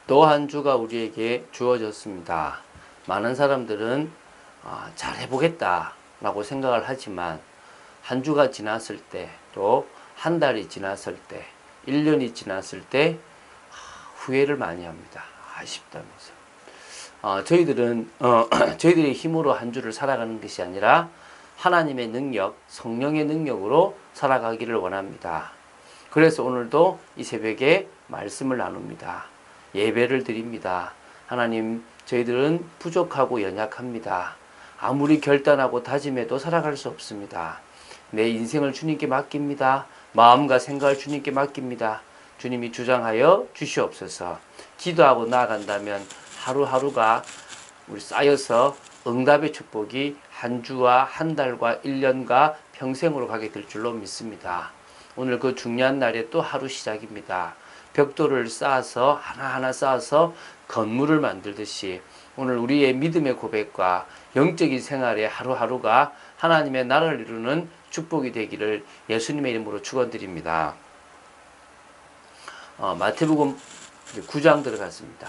또 한 주가 우리에게 주어졌습니다. 많은 사람들은 잘 해보겠다 라고 생각을 하지만 한 주가 지났을 때, 또 한 달이 지났을 때, 1년이 지났을 때 후회를 많이 합니다. 아쉽다면서. 저희들은 저희들의 힘으로 한 주를 살아가는 것이 아니라 하나님의 능력, 성령의 능력으로 살아가기를 원합니다. 그래서 오늘도 이 새벽에 말씀을 나눕니다. 예배를 드립니다. 하나님, 저희들은 부족하고 연약합니다. 아무리 결단하고 다짐해도 살아갈 수 없습니다. 내 인생을 주님께 맡깁니다. 마음과 생각을 주님께 맡깁니다. 주님이 주장하여 주시옵소서. 기도하고 나아간다면 하루하루가 우리 쌓여서 응답의 축복이 한 주와 한 달과 1년과 평생으로 가게 될 줄로 믿습니다. 오늘 그 중요한 날에 또 하루 시작입니다. 벽돌을 쌓아서 하나하나 쌓아서 건물을 만들듯이 오늘 우리의 믿음의 고백과 영적인 생활의 하루하루가 하나님의 나라를 이루는 축복이 되기를 예수님의 이름으로 축원드립니다. 마태복음 9장 들어갔습니다.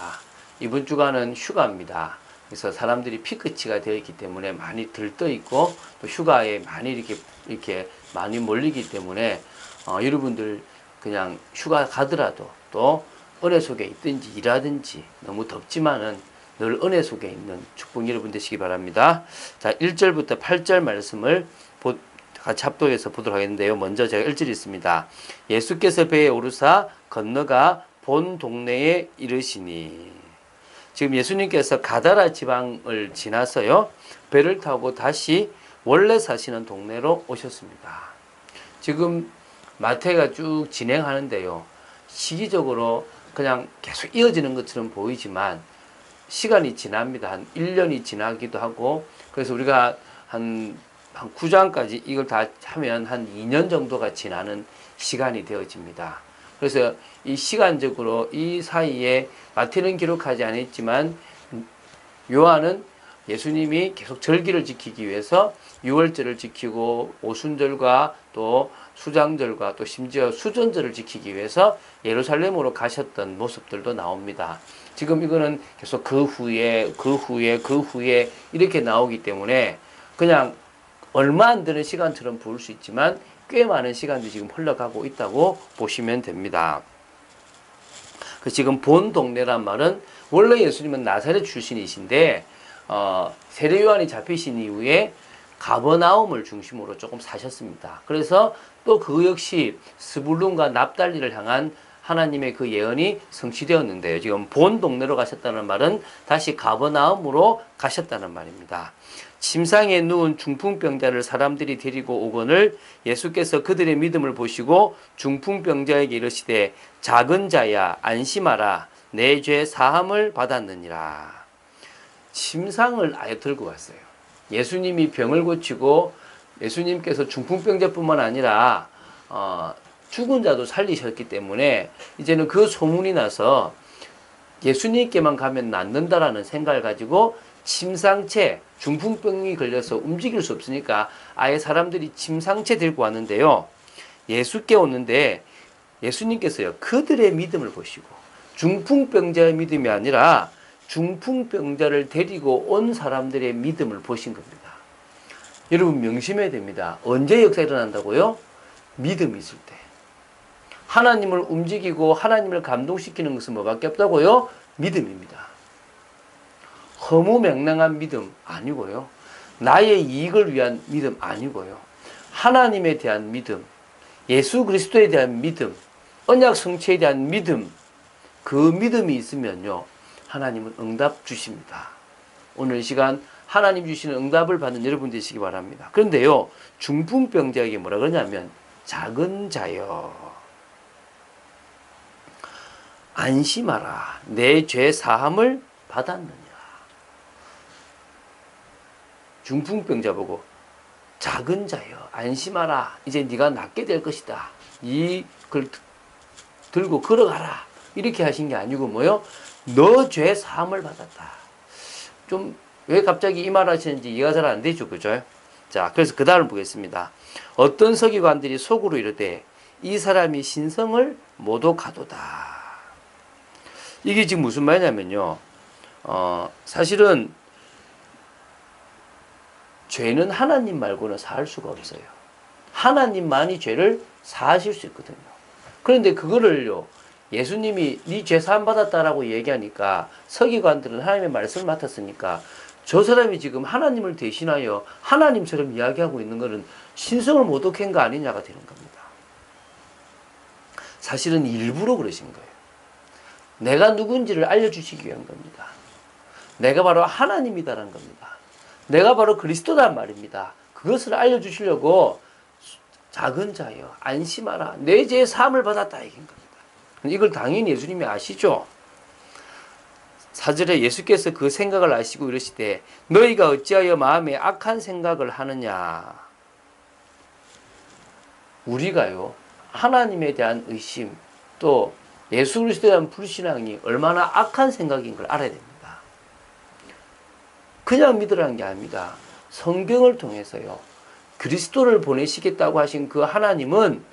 이번 주간은 휴가입니다. 그래서 사람들이 피크치가 되어 있기 때문에 많이 들떠 있고 또 휴가에 많이 이렇게 많이 몰리기 때문에 여러분들 그냥 휴가 가더라도 또 은혜 속에 있든지 일하든지 너무 덥지만은 늘 은혜 속에 있는 축복 여러분 되시기 바랍니다. 자, 1절부터 8절 말씀을 같이 합독해서 보도록 하겠는데요. 먼저 제가 1절 있습니다. 예수께서 배에 오르사 건너가 본 동네에 이르시니. 지금 예수님께서 가다라 지방을 지나서요, 배를 타고 다시 원래 사시는 동네로 오셨습니다. 지금 마태가 쭉 진행하는데요, 시기적으로 그냥 계속 이어지는 것처럼 보이지만 시간이 지납니다. 한 1년이 지나기도 하고, 그래서 우리가 한 9장까지 이걸 다 하면 한 2년 정도가 지나는 시간이 되어집니다. 그래서 이 시간적으로 이 사이에 마태는 기록하지 않았지만 요한은 예수님이 계속 절기를 지키기 위해서 유월절을 지키고 오순절과 또 수장절과 또 심지어 수전절을 지키기 위해서 예루살렘으로 가셨던 모습들도 나옵니다. 지금 이거는 계속 그 후에 이렇게 나오기 때문에 그냥 얼마 안 되는 시간처럼 보일 수 있지만 꽤 많은 시간이 지금 흘러가고 있다고 보시면 됩니다. 지금 본 동네란 말은 원래 예수님은 나사렛 출신이신데 세례 요한이 잡히신 이후에 가버나움을 중심으로 조금 사셨습니다. 그래서 또 그 역시 스불룬과 납달리를 향한 하나님의 그 예언이 성취되었는데요. 지금 본 동네로 가셨다는 말은 다시 가버나움으로 가셨다는 말입니다. 침상에 누운 중풍병자를 사람들이 데리고 오거늘 예수께서 그들의 믿음을 보시고 중풍병자에게 이르시되 작은 자야 안심하라 내 죄 사함을 받았느니라. 침상을 아예 들고 왔어요. 예수님이 병을 고치고 예수님께서 중풍병자뿐만 아니라 죽은 자도 살리셨기 때문에 이제는 그 소문이 나서 예수님께만 가면 낫는다라는 생각을 가지고 침상채, 중풍병이 걸려서 움직일 수 없으니까 아예 사람들이 침상채 들고 왔는데요. 예수께 오는데 예수님께서요, 그들의 믿음을 보시고 중풍병자의 믿음이 아니라 중풍병자를 데리고 온 사람들의 믿음을 보신 겁니다. 여러분 명심해야 됩니다. 언제 역사 일어난다고요? 믿음이 있을 때. 하나님을 움직이고 하나님을 감동시키는 것은 뭐밖에 없다고요? 믿음입니다. 허무맹랑한 믿음 아니고요. 나의 이익을 위한 믿음 아니고요. 하나님에 대한 믿음, 예수 그리스도에 대한 믿음, 언약 성취에 대한 믿음, 그 믿음이 있으면요, 하나님은 응답 주십니다. 오늘 이 시간 하나님 주시는 응답을 받는 여러분 되시기 바랍니다. 그런데요, 중풍병자에게 뭐라 그러냐면 작은 자여 안심하라 내 죄 사함을 받았느니라. 중풍병자 보고 작은 자여 안심하라 이제 네가 낫게 될 것이다. 이걸 들고 걸어가라. 이렇게 하신 게 아니고 뭐요? 너 죄 사함을 받았다. 좀 왜 갑자기 이 말 하시는지 이해가 잘 안 되죠. 그죠? 자, 그래서 그 다음을 보겠습니다. 어떤 서기관들이 속으로 이르되 이 사람이 신성을 모독하도다. 이게 지금 무슨 말이냐면요. 사실은 죄는 하나님 말고는 사할 수가 없어요. 하나님만이 죄를 사하실 수 있거든요. 그런데 그거를요, 예수님이 네 죄 사함 받았다라고 얘기하니까 서기관들은 하나님의 말씀을 맡았으니까 저 사람이 지금 하나님을 대신하여 하나님처럼 이야기하고 있는 것은 신성을 못 얻게 한 거 아니냐가 되는 겁니다. 사실은 일부러 그러신 거예요. 내가 누군지를 알려주시기 위한 겁니다. 내가 바로 하나님이다라는 겁니다. 내가 바로 그리스도란 말입니다. 그것을 알려주시려고 작은 자여 안심하라. 내 죄의 사함을 받았다 이긴 겁니다. 이걸 당연히 예수님이 아시죠. 4절에 예수께서 그 생각을 아시고 이르시되 너희가 어찌하여 마음에 악한 생각을 하느냐. 우리가요 하나님에 대한 의심 또 예수 그리스도에 대한 불신앙이 얼마나 악한 생각인 걸 알아야 됩니다. 그냥 믿으라는 게 아닙니다. 성경을 통해서요 그리스도를 보내시겠다고 하신 그 하나님은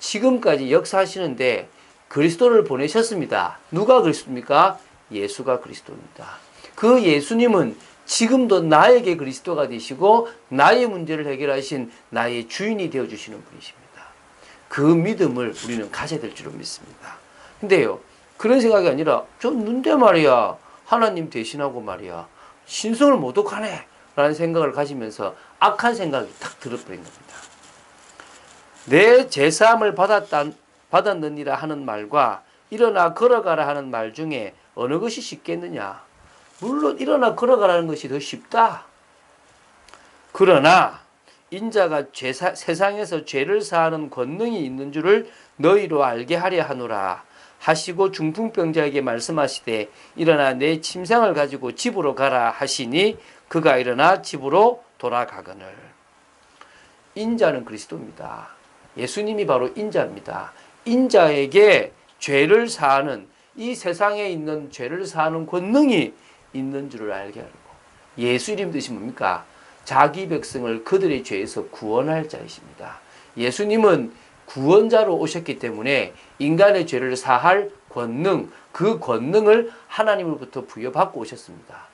지금까지 역사하시는데 그리스도를 보내셨습니다. 누가 그리스도입니까? 예수가 그리스도입니다. 그 예수님은 지금도 나에게 그리스도가 되시고 나의 문제를 해결하신 나의 주인이 되어주시는 분이십니다. 그 믿음을 우리는 가져야 될 줄로 믿습니다. 근데요 그런 생각이 아니라 좀 눈대 말이야 하나님 대신하고 말이야 신성을 모독하네 라는 생각을 가지면서 악한 생각이 탁 들어버린 겁니다. 내 제사함을 받았느니라 하는 말과 일어나 걸어가라 하는 말 중에 어느 것이 쉽겠느냐. 물론 일어나 걸어가라는 것이 더 쉽다. 그러나 인자가 세상에서 죄를 사하는 권능이 있는 줄을 너희로 알게 하려 하노라 하시고 중풍병자에게 말씀하시되 일어나 내 침상을 가지고 집으로 가라 하시니 그가 일어나 집으로 돌아가거늘. 인자는 그리스도입니다. 예수님이 바로 인자입니다. 인자에게 죄를 사하는 이 세상에 있는 죄를 사하는 권능이 있는 줄을 알게 하고 예수 이름 뜻이 뭡니까? 자기 백성을 그들의 죄에서 구원할 자이십니다. 예수님은 구원자로 오셨기 때문에 인간의 죄를 사할 권능, 그 권능을 하나님으로부터 부여받고 오셨습니다.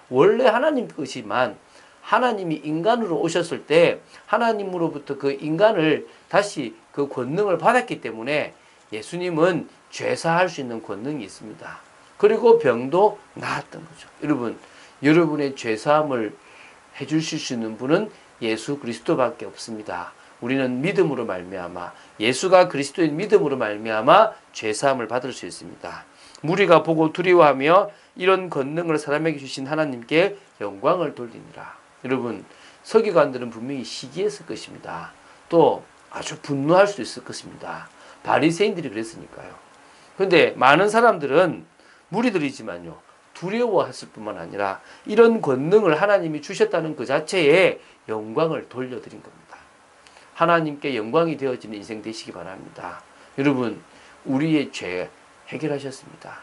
원래 하나님 것이지만 하나님이 인간으로 오셨을 때 하나님으로부터 그 인간을 다시 그 권능을 받았기 때문에 예수님은 죄 사할 수 있는 권능이 있습니다. 그리고 병도 나았던 거죠. 여러분의 죄 사함을 해주실 수 있는 분은 예수 그리스도밖에 없습니다. 우리는 믿음으로 말미암아 예수가 그리스도인 믿음으로 말미암아 죄 사함을 받을 수 있습니다. 무리가 보고 두려워하며 이런 권능을 사람에게 주신 하나님께 영광을 돌리니라. 여러분 서기관들은 분명히 시기했을 것입니다. 또 아주 분노할 수도 있을 것입니다. 바리새인들이 그랬으니까요. 그런데 많은 사람들은 무리들이지만요 두려워했을 뿐만 아니라 이런 권능을 하나님이 주셨다는 그 자체에 영광을 돌려드린 겁니다. 하나님께 영광이 되어지는 인생 되시기 바랍니다. 여러분 우리의 죄 해결하셨습니다.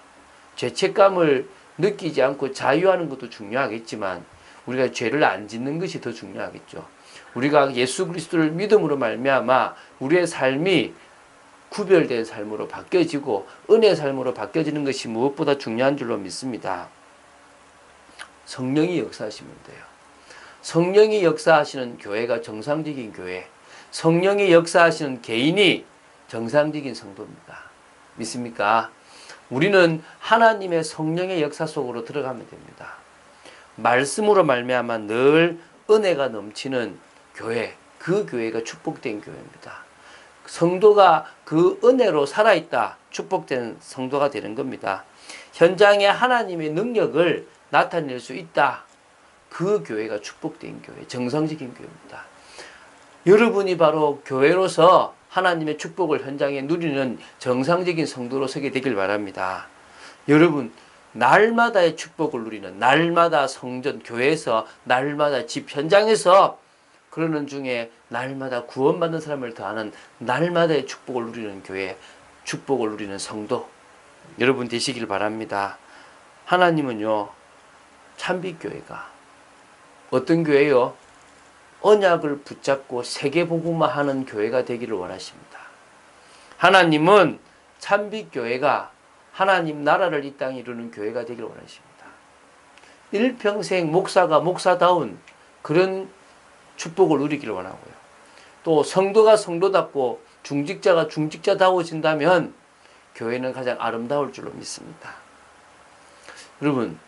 죄책감을 느끼지 않고 자유하는 것도 중요하겠지만 우리가 죄를 안 짓는 것이 더 중요하겠죠. 우리가 예수 그리스도를 믿음으로 말미암아 우리의 삶이 구별된 삶으로 바뀌어지고 은혜의 삶으로 바뀌어지는 것이 무엇보다 중요한 줄로 믿습니다. 성령이 역사하시면 돼요. 성령이 역사하시는 교회가 정상적인 교회, 성령이 역사하시는 개인이 정상적인 성도입니다. 믿습니까? 우리는 하나님의 성령의 역사 속으로 들어가면 됩니다. 말씀으로 말미암아 늘 은혜가 넘치는 교회, 그 교회가 축복된 교회입니다. 성도가 그 은혜로 살아있다, 축복된 성도가 되는 겁니다. 현장에 하나님의 능력을 나타낼 수 있다, 그 교회가 축복된 교회, 정상적인 교회입니다. 여러분이 바로 교회로서 하나님의 축복을 현장에 누리는 정상적인 성도로 서게 되길 바랍니다. 여러분 날마다의 축복을 누리는, 날마다 성전 교회에서, 날마다 집 현장에서 그러는 중에 날마다 구원받는 사람을 더하는 날마다의 축복을 누리는 교회, 축복을 누리는 성도 여러분 되시길 바랍니다. 하나님은요 참빛교회가 어떤 교회요? 언약을 붙잡고 세계복음화하는 교회가 되기를 원하십니다. 하나님은 참빛교회가 하나님 나라를 이 땅에 이루는 교회가 되기를 원하십니다. 일평생 목사가 목사다운 그런 축복을 누리기를 원하고요. 또 성도가 성도답고 중직자가 중직자다워진다면 교회는 가장 아름다울 줄로 믿습니다. 여러분,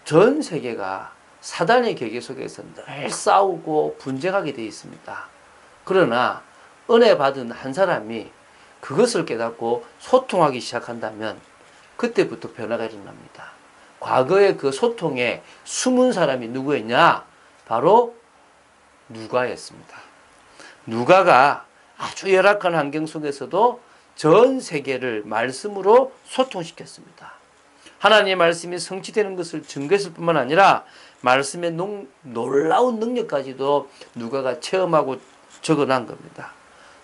전 세계가 사단의 계계 속에서 늘 싸우고 분쟁하게 되어 있습니다. 그러나 은혜 받은 한 사람이 그것을 깨닫고 소통하기 시작한다면 그때부터 변화가 일어납니다. 과거에 그 소통에 숨은 사람이 누구였냐? 바로 누가였습니다. 누가가 아주 열악한 환경 속에서도 전 세계를 말씀으로 소통시켰습니다. 하나님의 말씀이 성취되는 것을 증거했을 뿐만 아니라 말씀의 놀라운 능력까지도 누가가 체험하고 적어난 겁니다.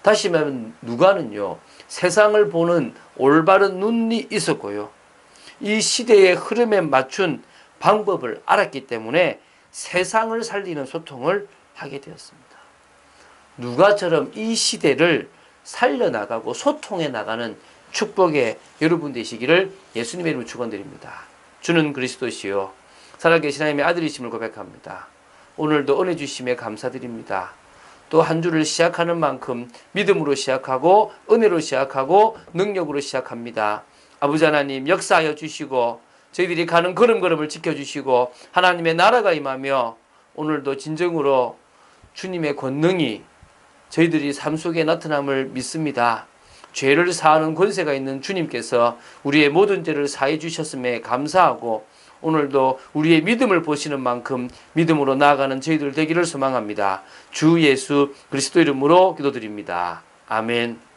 다시 말하면 누가는요, 세상을 보는 올바른 눈이 있었고요, 이 시대의 흐름에 맞춘 방법을 알았기 때문에 세상을 살리는 소통을 하게 되었습니다. 누가처럼 이 시대를 살려나가고 소통해 나가는 축복의 여러분 되시기를 예수님의 이름으로 축원드립니다. 주는 그리스도시요 살아계신 하나님의 아들이심을 고백합니다. 오늘도 은혜 주심에 감사드립니다. 또 한 주를 시작하는 만큼 믿음으로 시작하고 은혜로 시작하고 능력으로 시작합니다. 아버지 하나님 역사하여 주시고 저희들이 가는 걸음걸음을 지켜주시고 하나님의 나라가 임하며 오늘도 진정으로 주님의 권능이 저희들이 삶 속에 나타남을 믿습니다. 죄를 사하는 권세가 있는 주님께서 우리의 모든 죄를 사해 주셨음에 감사하고 오늘도 우리의 믿음을 보시는 만큼 믿음으로 나아가는 저희들 되기를 소망합니다. 주 예수 그리스도 이름으로 기도드립니다. 아멘.